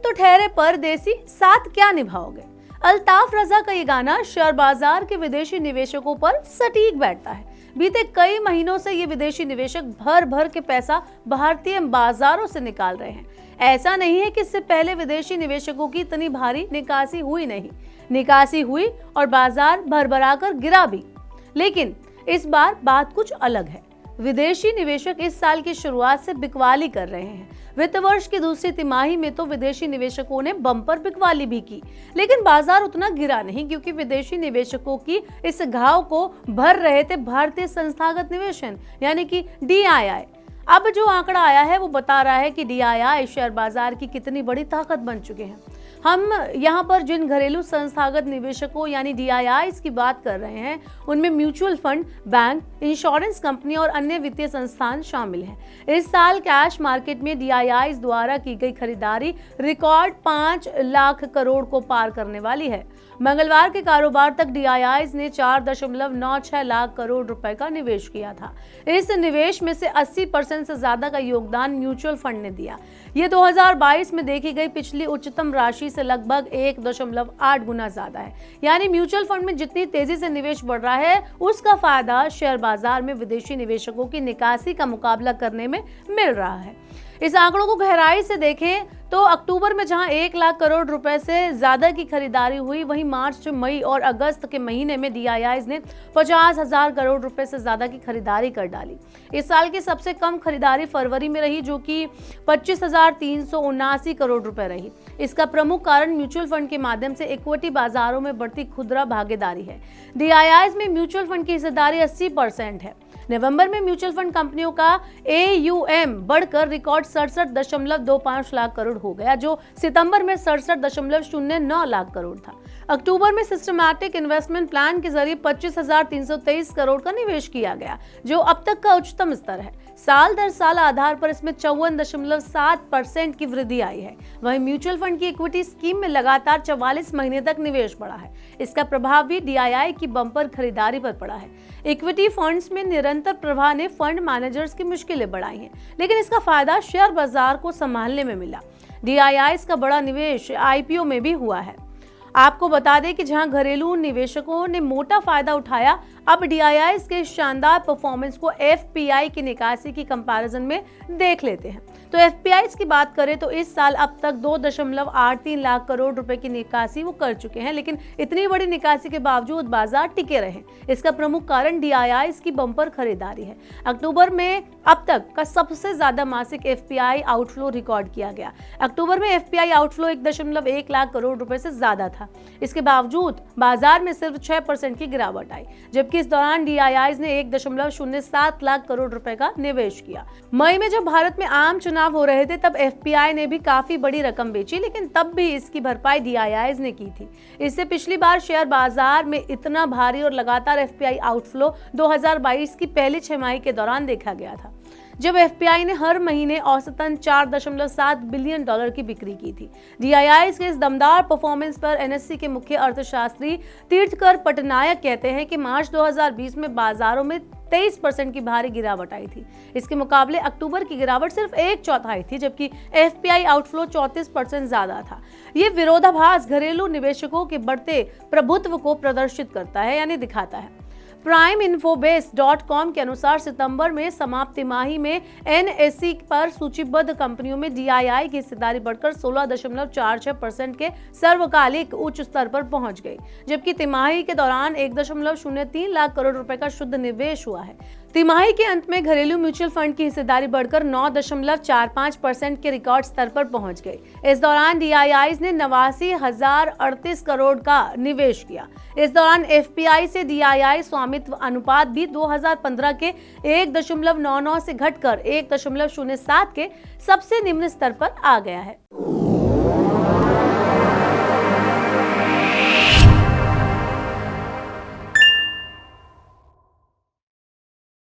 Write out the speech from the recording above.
तो ठहरे परदेसी, साथ क्या निभाओगे। अल्ताफ रजा का ये गाना शेयर बाजार के विदेशी निवेशकों पर सटीक बैठता है। बीते कई महीनों से ये विदेशी निवेशक भर भर के पैसा भारतीय बाजारों से निकाल रहे हैं। ऐसा नहीं है कि इससे पहले विदेशी निवेशकों की इतनी भारी निकासी हुई नहीं, निकासी हुई और बाजार भरभराकर गिरा भी। लेकिन इस बार बात कुछ अलग है। विदेशी निवेशक इस साल की शुरुआत से बिकवाली कर रहे हैं। वित्त वर्ष की दूसरी तिमाही में तो विदेशी निवेशकों ने बम्पर बिकवाली भी की, लेकिन बाजार उतना गिरा नहीं, क्योंकि विदेशी निवेशकों की इस घाव को भर रहे थे भारतीय संस्थागत निवेशन यानी कि DII। अब जो आंकड़ा आया है वो बता रहा है कि DII शेयर बाजार की कितनी बड़ी ताकत बन चुके हैं। हम यहाँ पर जिन घरेलू संस्थागत निवेशकों यानी DIIs की बात कर रहे हैं, उनमें mutual fund, bank, insurance company और अन्य वित्तीय संस्थान शामिल हैं। इस साल कैश मार्केट में DIIs द्वारा की गई खरीदारी रिकॉर्ड 5 लाख करोड़ को पार करने वाली है। मंगलवार के कारोबार तक DIIs ने 4.96 लाख करोड़ रुपए का निवेश किया था। इस निवेश में से 80% से ज्यादा का योगदान म्यूचुअल फंड ने दिया। ये 2022 में देखी गई पिछली उच्चतम राशि से लगभग 1.8 गुना ज्यादा है। यानी म्यूचुअल फंड में जितनी तेजी से निवेश बढ़ रहा है, उसका फायदा शेयर बाजार में विदेशी निवेशकों की निकासी का मुकाबला करने में मिल रहा है। इस आंकड़ों को गहराई से देखें तो अक्टूबर में जहां 1 लाख करोड़ रुपए से ज्यादा की खरीदारी हुई, वहीं मार्च, मई और अगस्त के महीने में DIIs ने 50,000 करोड़ रुपए से ज्यादा की खरीदारी कर डाली। इस साल की सबसे कम खरीदारी फरवरी में रही, जो कि 25,379 करोड़ रुपए रही। इसका प्रमुख कारण म्यूचुअल फंड के माध्यम से इक्विटी बाजारों में बढ़ती खुदरा भागीदारी है। DIIs में म्यूचुअल फंड की हिस्सेदारी 80% है। नवंबर में म्यूचुअल फंड कंपनियों का AUM बढ़कर रिकॉर्ड 67.25 लाख करोड़ हो गया, जो सितंबर में 67.09 लाख करोड़ था। अक्टूबर में सिस्टमैटिक इन्वेस्टमेंट प्लान के जरिए 25,323 करोड़ का निवेश किया गया, जो अब तक का उच्चतम स्तर है। साल दर साल आधार पर इसमें 54.7% की वृद्धि आई है। वहीं म्यूचुअल फंड की इक्विटी स्कीम में लगातार 44 महीने तक निवेश बढ़ा है। इसका प्रभाव भी DII की बम्पर खरीदारी पर पड़ा है। इक्विटी फंड्स में निरंतर प्रवाह ने फंड मैनेजर्स की मुश्किलें बढ़ाई हैं, लेकिन इसका फायदा शेयर बाजार को संभालने में मिला। DIIs का बड़ा निवेश IPO में भी हुआ है। आपको बता दें कि जहां घरेलू निवेशकों ने मोटा फायदा उठाया, अब DIIs के शानदार परफॉर्मेंस को FPI की निकासी की कंपैरिजन में देख लेते हैं। तो FPIs की बात करें तो इस साल अब तक 2.83 लाख करोड़ रुपए की निकासी वो कर चुके हैं, लेकिन इतनी बड़ी निकासी के बावजूद बाजार टिके रहे। इसका प्रमुख कारण DIIs की बम्पर खरीदारी है। अक्टूबर में अब तक का सबसे ज्यादा मासिक FPI आउटफ्लो रिकॉर्ड किया गया। अक्टूबर में FPI आउटफ्लो 1.1 लाख करोड़ रुपए से ज्यादा था। इसके बावजूद बाजार में सिर्फ 6% की गिरावट आई, जबकि इस दौरान DIIs ने 1.07 लाख करोड़ रुपए का निवेश किया। मई में जब भारत में आम चुनाव हो रहे थे, तब FPI ने भी काफी बड़ी रकम बेची, लेकिन तब भी इसकी भरपाई DIIs ने की थी। इससे पिछली बार शेयर बाजार में इतना भारी और लगातार FPI आउटफ्लो 2022 की पहली छमाही के दौरान देखा गया था, जब FPI ने हर महीने औसतन $4.7 बिलियन की बिक्री की थी। DIIs के इस दमदार परफॉर्मेंस पर NSE के मुख्य अर्थशास्त्री तीर्थकर पटनायक कहते हैं कि मार्च 2020 में बाजारों में 23% की भारी गिरावट आई थी। इसके मुकाबले अक्टूबर की गिरावट सिर्फ 1/4 थी, जबकि FPI आउटफ्लो 34% ज्यादा था। ये विरोधाभास घरेलू निवेशकों के बढ़ते प्रभुत्व को प्रदर्शित करता है, यानी दिखाता है। primeinfobase.com के अनुसार सितंबर में समाप्त तिमाही में NSE पर सूचीबद्ध कंपनियों में DII की हिस्सेदारी बढ़कर 16.46% के सर्वकालिक उच्च स्तर पर पहुंच गई, जबकि तिमाही के दौरान 1.03 लाख करोड़ रुपए का शुद्ध निवेश हुआ है। तिमाही के अंत में घरेलू म्यूचुअल फंड की हिस्सेदारी बढ़कर 9.45% के रिकॉर्ड स्तर पर पहुंच गई। इस दौरान DIIs ने 89,038 करोड़ का निवेश किया। इस दौरान FPI से DII स्वामित्व अनुपात भी 2015 के 1.99 से घटकर 1.07 के सबसे निम्न स्तर पर आ गया है।